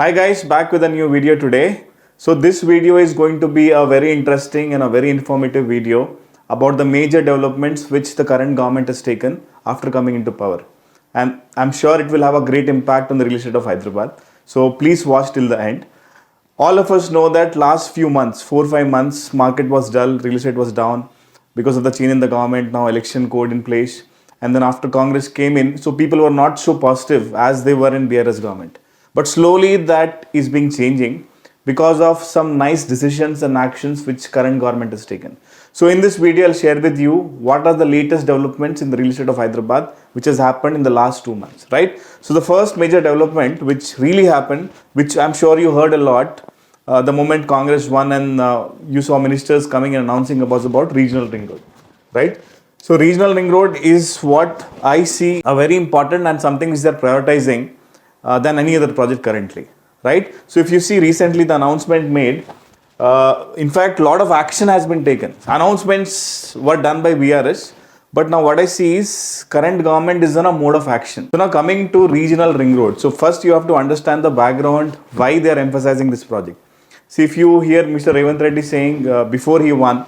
Hi guys, back with a new video today. So this video is going to be a very interesting and a very informative video about the major developments which the current government has taken after coming into power. And I'm sure it will have a great impact on the real estate of Hyderabad. So please watch till the end. All of us know that last few months, 4-5 months, market was dull, real estate was down because of the change in the government, now election code in place. And then after Congress came in, so people were not so positive as they were in BRS government. But slowly that is being changing because of some nice decisions and actions which current government has taken. So in this video, I'll share with you what are the latest developments in the real estate of Hyderabad which has happened in the last 2 months, right? So the first major development which really happened, which I'm sure you heard a lot, the moment Congress won and you saw ministers coming and announcing about regional ring road, right? So regional ring road is what I see a very important and something which they're prioritizing than any other project currently, right? So if you see recently the announcement made, in fact, a lot of action has been taken. Announcements were done by BRS, but now what I see is current government is on a mode of action. So now coming to regional ring road. So first you have to understand the background, why they are emphasizing this project. See, if you hear Mr. Revant Reddy saying before he won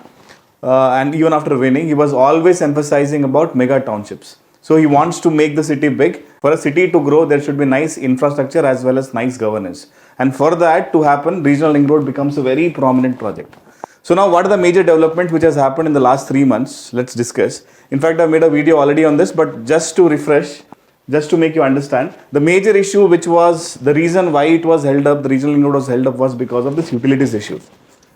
and even after winning, he was always emphasizing about mega townships. So he wants to make the city big. For a city to grow, there should be nice infrastructure as well as nice governance. And for that to happen, regional ring road becomes a very prominent project. So now what are the major developments which has happened in the last 3 months? Let's discuss. In fact, I've made a video already on this, but just to refresh, just to make you understand, the major issue which was the reason why it was held up, the regional ring road was held up was because of this utilities issue.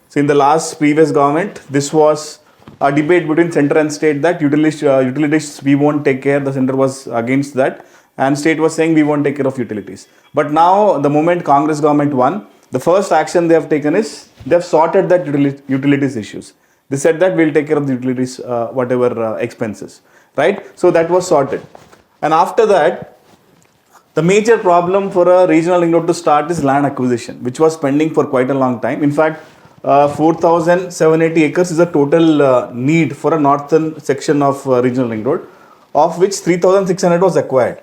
So in the last previous government, this was a debate between center and state that utilities we won't take care. The center was against that and state was saying we won't take care of utilities. But now the moment Congress government won, the first action they have taken is they have sorted that utilities issues. They said that we'll take care of the utilities whatever expenses, right? So that was sorted. And after that, the major problem for a regional ring road to start is land acquisition, which was pending for quite a long time. In fact, 4,780 acres is the total need for a northern section of regional ring road, of which 3,600 was acquired.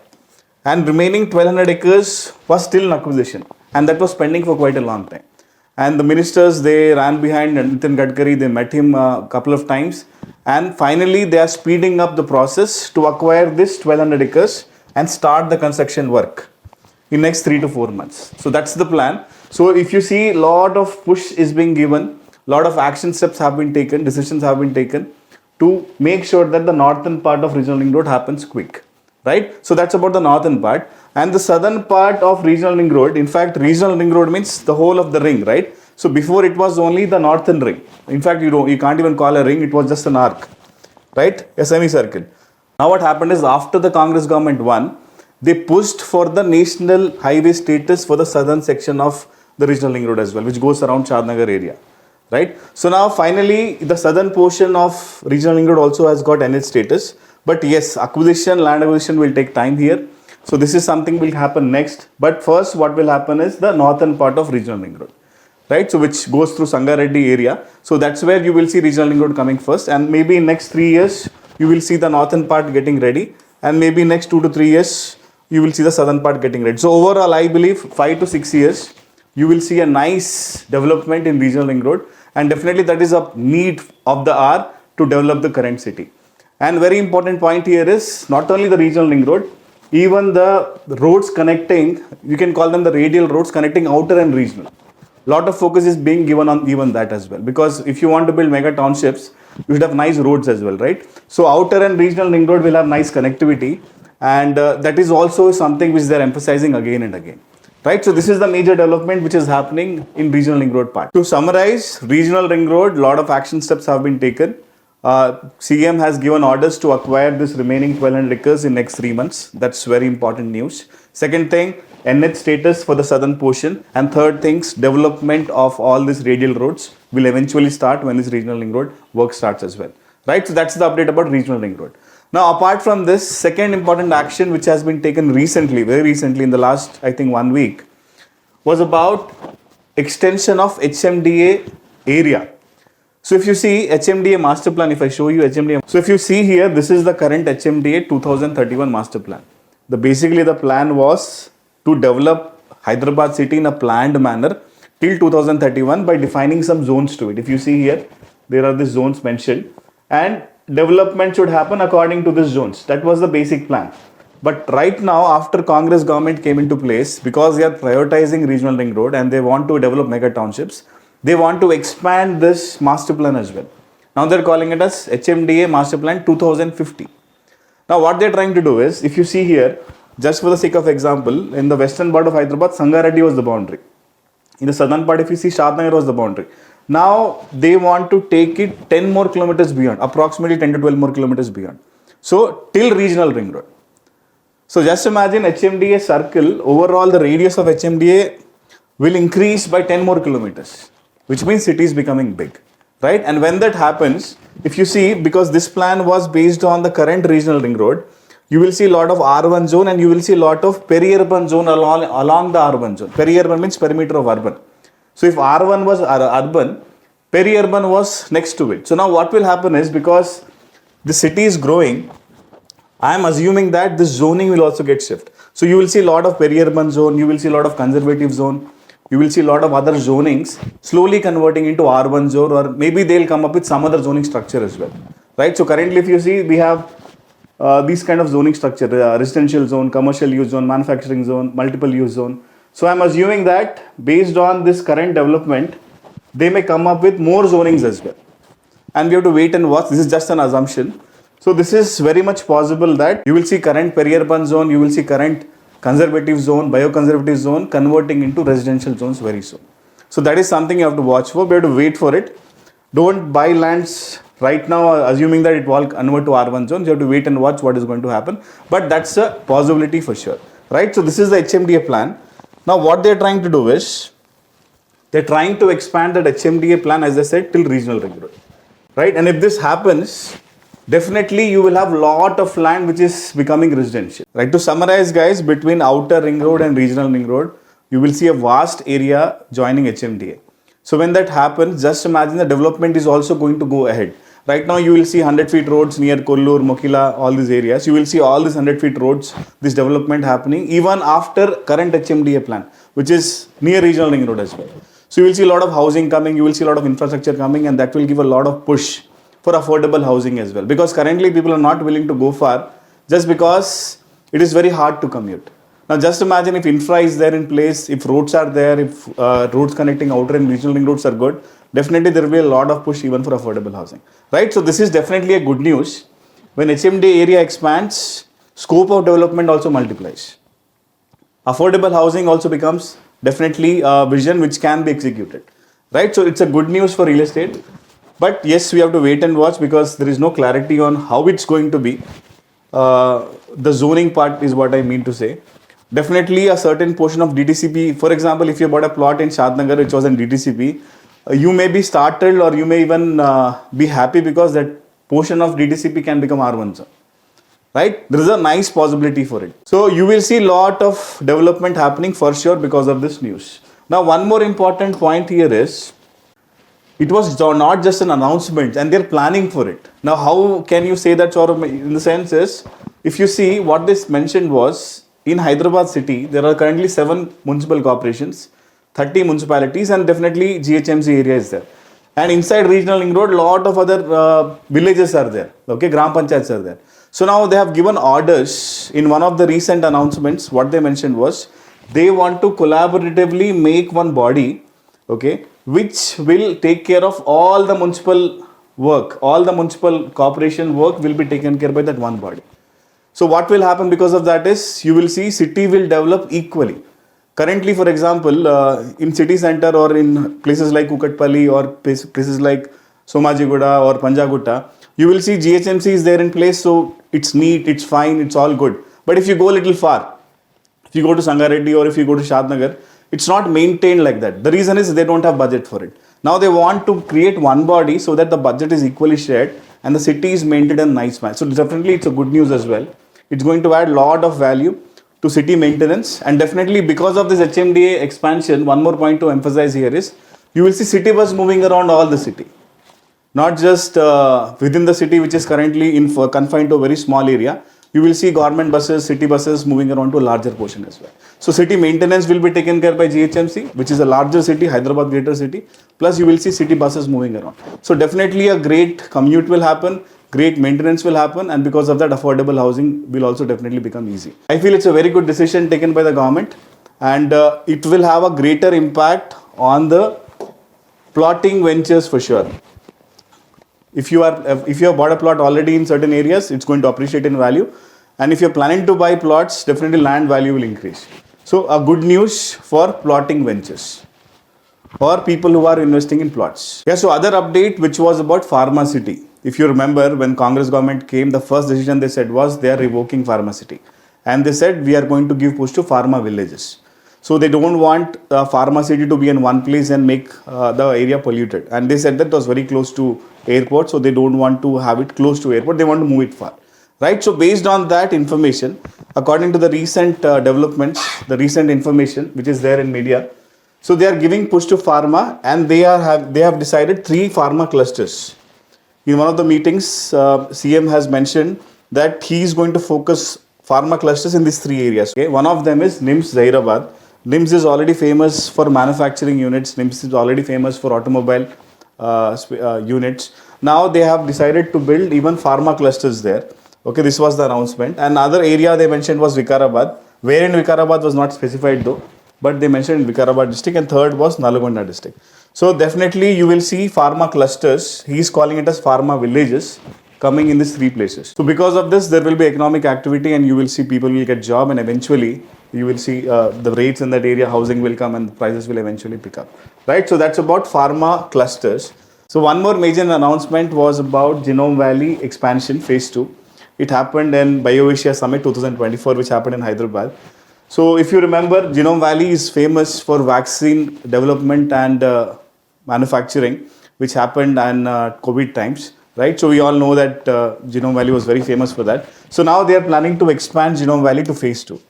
And remaining 1,200 acres was still in acquisition. And that was pending for quite a long time. And the ministers, they ran behind Nitin Gadkari, they met him a couple of times. And finally, they are speeding up the process to acquire this 1,200 acres and start the construction work in next 3 to 4 months. So that's the plan. So if you see, a lot of push is being given, lot of action steps have been taken, decisions have been taken to make sure that the northern part of regional ring road happens quick, right? So that's about the northern part. And the southern part of regional ring road, in fact, regional ring road means the whole of the ring, right? So before it was only the northern ring. In fact, you can't even call a ring, it was just an arc, right? A semicircle. Now what happened is after the Congress government won, they pushed for the national highway status for the southern section of the regional ring road as well, which goes around Shadnagar area, right? So now finally the southern portion of regional ring road also has got NH status. But yes, land acquisition will take time here. So this is something will happen next. But first what will happen is the northern part of regional ring road, right? So which goes through Sangareddy area. So that's where you will see regional ring road coming first. And maybe in next 3 years, you will see the northern part getting ready. And maybe next 2 to 3 years, you will see the southern part getting ready. So overall, I believe 5 to 6 years, you will see a nice development in regional ring road. And definitely that is a need of the hour to develop the current city. And very important point here is not only the regional ring road, even the roads connecting, you can call them the radial roads connecting outer and regional. Lot of focus is being given on even that as well. Because if you want to build mega townships, you should have nice roads as well, right? So outer and regional ring road will have nice connectivity. And that is also something which they are emphasizing again and again. Right, so this is the major development which is happening in regional ring road part. To summarize, regional ring road, lot of action steps have been taken. CM has given orders to acquire this remaining 1,200 acres in next 3 months. That's very important news. Second thing, NH status for the southern portion. And third things, development of all these radial roads will eventually start when this regional ring road work starts as well. Right, so that's the update about regional ring road. Now, apart from this, second important action which has been taken recently, very recently in the last, I think 1 week, was about extension of HMDA area. So if you see HMDA master plan, if I show you HMDA, so if you see here, this is the current HMDA 2031 master plan. Basically the plan was to develop Hyderabad city in a planned manner till 2031 by defining some zones to it. If you see here, there are the zones mentioned, and development should happen according to these zones. That was the basic plan. But right now, after Congress government came into place, because they are prioritizing regional ring road and they want to develop mega townships, they want to expand this master plan as well. Now they're calling it as HMDA Master Plan 2050. Now what they're trying to do is, if you see here, just for the sake of example, in the western part of Hyderabad, Sangareddy was the boundary. In the southern part, if you see, Shadnagar was the boundary. Now they want to take it 10 more kilometers beyond, approximately 10 to 12 more kilometers beyond. So till regional ring road. So just imagine HMDA circle, overall the radius of HMDA will increase by 10 more kilometers, which means city is becoming big, right? And when that happens, if you see, because this plan was based on the current regional ring road, you will see a lot of R1 zone and you will see a lot of peri-urban zone along the R1 zone. Peri-urban means perimeter of urban. So if R1 was urban, peri-urban was next to it. So now what will happen is, because the city is growing, I am assuming that this zoning will also get shifted. So you will see a lot of peri-urban zone, you will see a lot of conservative zone, you will see a lot of other zonings slowly converting into R1 zone, or maybe they'll come up with some other zoning structure as well, right? So currently if you see, we have these kind of zoning structure, residential zone, commercial use zone, manufacturing zone, multiple use zone. So I'm assuming that based on this current development, they may come up with more zonings as well. And we have to wait and watch. This is just an assumption. So this is very much possible that you will see current peri-urban zone, you will see current conservative zone, bioconservative zone converting into residential zones very soon. So that is something you have to watch for. We have to wait for it. Don't buy lands right now assuming that it will convert to R1 zones. You have to wait and watch what is going to happen. But that's a possibility for sure, right? So this is the HMDA plan. Now what they're trying to do is, they're trying to expand that HMDA plan, as I said, till regional ring road, right? And if this happens, definitely you will have a lot of land which is becoming residential, right? To summarize guys, between outer ring road and regional ring road, you will see a vast area joining HMDA. So when that happens, just imagine the development is also going to go ahead. Right now you will see 100 feet roads near Kollur, Mokila, all these areas. You will see all these 100 feet roads, this development happening even after current HMDA plan, which is near regional ring road as well. So you will see a lot of housing coming, you will see a lot of infrastructure coming, and that will give a lot of push for affordable housing as well. Because currently people are not willing to go far just because it is very hard to commute. Now just imagine if infra is there in place, if roads are there, if roads connecting outer and regional ring roads are good, definitely there will be a lot of push even for affordable housing, right? So this is definitely a good news. When HMDA area expands, scope of development also multiplies. Affordable housing also becomes definitely a vision which can be executed, right? So it's a good news for real estate. But yes, we have to wait and watch because there is no clarity on how it's going to be. The zoning part is what I mean to say. Definitely a certain portion of DTCP, for example, if you bought a plot in Shadnagar which was in DTCP, you may be startled or you may even be happy because that portion of DTCP can become R1 zone, right? There is a nice possibility for it. So you will see a lot of development happening for sure because of this news. Now one more important point here is, it was not just an announcement and they're planning for it. Now how can you say that, Saurabh? In the sense is, if you see what this mentioned was, in Hyderabad city, there are currently 7 municipal corporations, 30 municipalities, and definitely GHMC area is there. And inside regional ring road, lot of other villages are there. Okay, Gram Panchayats are there. So now they have given orders. In one of the recent announcements, what they mentioned was, they want to collaboratively make one body, okay, which will take care of all the municipal work, all the municipal corporation work will be taken care by that one body. So what will happen because of that is, you will see city will develop equally. Currently, for example, in city center or in places like Kukatpalli or places like Somajiguda or Panjagutta, you will see GHMC is there in place, so it's neat, it's fine, it's all good. But if you go a little far, if you go to Sangareddy or if you go to Shadnagar, it's not maintained like that. The reason is they don't have budget for it. Now they want to create one body so that the budget is equally shared and the city is maintained in a nice manner. So definitely it's a good news as well. It's going to add a lot of value to city maintenance, and definitely because of this HMDA expansion, one more point to emphasize here is, you will see city bus moving around all the city. Not just within the city which is currently confined to a very small area. you will see government buses, city buses moving around to a larger portion as well. So city maintenance will be taken care by GHMC, which is a larger city, Hyderabad greater city. Plus you will see city buses moving around. So definitely a great commute will happen, great maintenance will happen, and because of that affordable housing will also definitely become easy. I feel it's a very good decision taken by the government, and it will have a greater impact on the plotting ventures for sure. If you have bought a plot already in certain areas, it's going to appreciate in value. And if you're planning to buy plots, definitely land value will increase. So a good news for plotting ventures or people who are investing in plots. Yeah, so other update which was about Pharma City. If you remember, when Congress government came, the first decision they said was they are revoking Pharma City. And they said we are going to give push to Pharma villages. So they don't want Pharma City to be in one place and make the area polluted. And they said that it was very close to airport, so they don't want to have it close to airport. They want to move it far, right? So based on that information, according to the recent developments, the recent information which is there in media, so they are giving push to pharma, and they have decided 3 pharma clusters. In one of the meetings, CM has mentioned that he is going to focus pharma clusters in these 3 areas. Okay, one of them is NIMS Hyderabad. NIMS is already famous for manufacturing units. NIMS is already famous for automobile units. Now they have decided to build even pharma clusters there. Okay, this was the announcement. Another area they mentioned was Vikarabad. Where in Vikarabad was not specified though, but they mentioned in Vikarabad district, and third was Nalgonda district. So definitely you will see pharma clusters. He is calling it as pharma villages coming in these 3 places. So because of this, there will be economic activity, and you will see people will get job, and eventually you will see the rates in that area, housing will come, and the prices will eventually pick up, right? So that's about pharma clusters. So one more major announcement was about Genome Valley expansion phase 2. It happened in BioAsia Summit 2024, which happened in Hyderabad. So if you remember, Genome Valley is famous for vaccine development and manufacturing, which happened in COVID times, right? So we all know that Genome Valley was very famous for that. So now they are planning to expand Genome Valley to phase 2,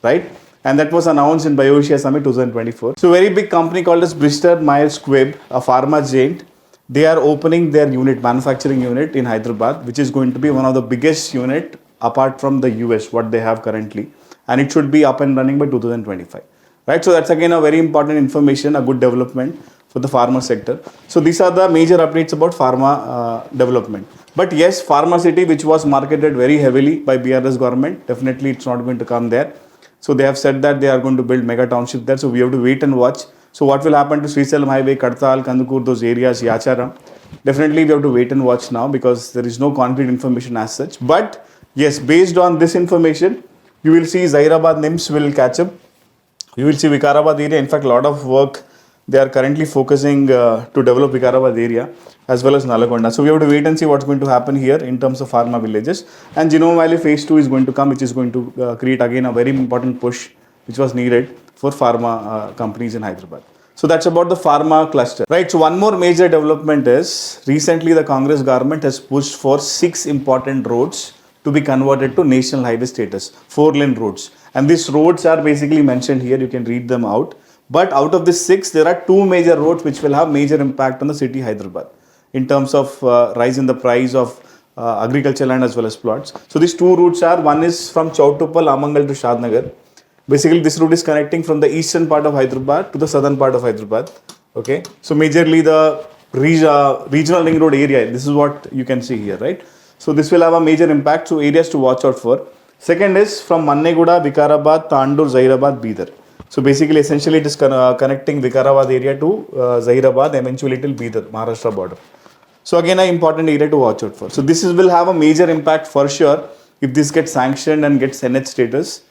right? And that was announced in BioAsia Summit 2024. So very big company called as Bristol Myers Squibb, a pharma giant, they are opening their unit, manufacturing unit in Hyderabad, which is going to be one of the biggest unit apart from the US, what they have currently. And it should be up and running by 2025, right? So that's again a very important information, a good development for the pharma sector. So these are the major updates about pharma development. But yes, Pharma City, which was marketed very heavily by BRS government, definitely it's not going to come there. So they have said that they are going to build mega township there. So we have to wait and watch. So what will happen to Srisalam Highway, Kadtal, Kandukur, those areas, Yacharam? Definitely we have to wait and watch now, because there is no concrete information as such. But yes, based on this information, you will see Hyderabad NIMS will catch up. You will see Vikarabad area. In fact, a lot of work they are currently focusing to develop Vikarabad area as well as Nalgonda. So we have to wait and see what's going to happen here in terms of pharma villages. And Genome Valley phase 2 is going to come, which is going to create again a very important push which was needed for pharma companies in Hyderabad. So that's about the pharma cluster, right? So one more major development is recently the Congress government has pushed for 6 important roads to be converted to national highway status, 4-lane roads. And these roads are basically mentioned here, you can read them out. But out of these 6, there are 2 major roads which will have major impact on the city Hyderabad in terms of rise in the price of agricultural land as well as plots. So these 2 routes are, one is from Chowtuppal, Amangal to Shadnagar. Basically this route is connecting from the eastern part of Hyderabad to the southern part of Hyderabad. Okay, so majorly the regional ring road area, this is what you can see here, right? So this will have a major impact, so areas to watch out for. Second is from Manneguda, Vikarabad, Tandur, Zahirabad, Bidar. So basically essentially it is connecting Vikarabad area to Zahirabad, eventually till Bidar, Maharashtra border. So again an important area to watch out for. So this will have a major impact for sure if this gets sanctioned and gets NH status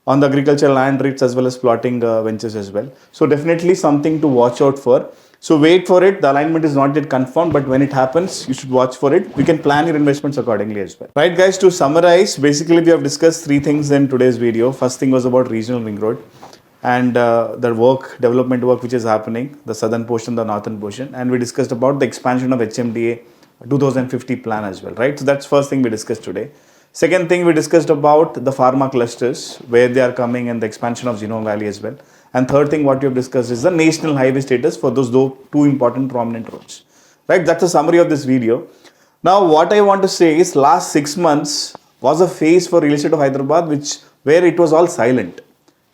on the agricultural land rates as well as plotting ventures as well. So definitely something to watch out for. So wait for it. The alignment is not yet confirmed, but when it happens, you should watch for it. You can plan your investments accordingly as well. Right guys, to summarize, basically we have discussed 3 things in today's video. First thing was about regional ring road and the development work which is happening, the southern portion, the northern portion. And we discussed about the expansion of HMDA 2050 plan as well, right? So that's first thing we discussed today. Second thing we discussed about the pharma clusters, where they are coming, and the expansion of Genome Valley as well. And third thing what we have discussed is the national highway status for those 2 important prominent roads, right? That's a summary of this video. Now what I want to say is last 6 months was a phase for real estate of Hyderabad, where it was all silent,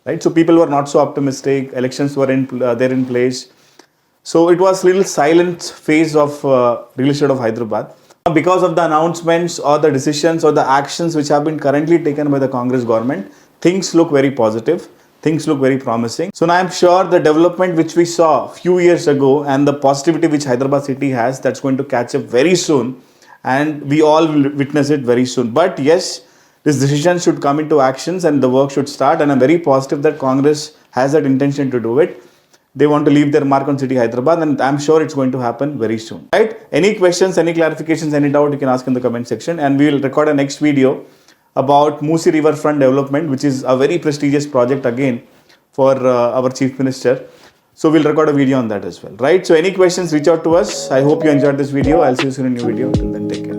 right? So people were not so optimistic. Elections were there in place, so it was little silent phase of real estate of Hyderabad. Because of the announcements or the decisions or the actions which have been currently taken by the Congress government, things look very positive. Things look very promising. So now I'm sure the development which we saw a few years ago and the positivity which Hyderabad city has, that's going to catch up very soon, and we all will witness it very soon. But yes, this decision should come into actions and the work should start, and I'm very positive that Congress has that intention to do it. They want to leave their mark on city Hyderabad, and I'm sure it's going to happen very soon. Right? Any questions, any clarifications, any doubt, you can ask in the comment section, and we will record a next video about Musi Riverfront development, which is a very prestigious project again for our Chief Minister. So we'll record a video on that as well. Right? So any questions, reach out to us. I hope you enjoyed this video. I'll see you soon in a new video. Till then, take care.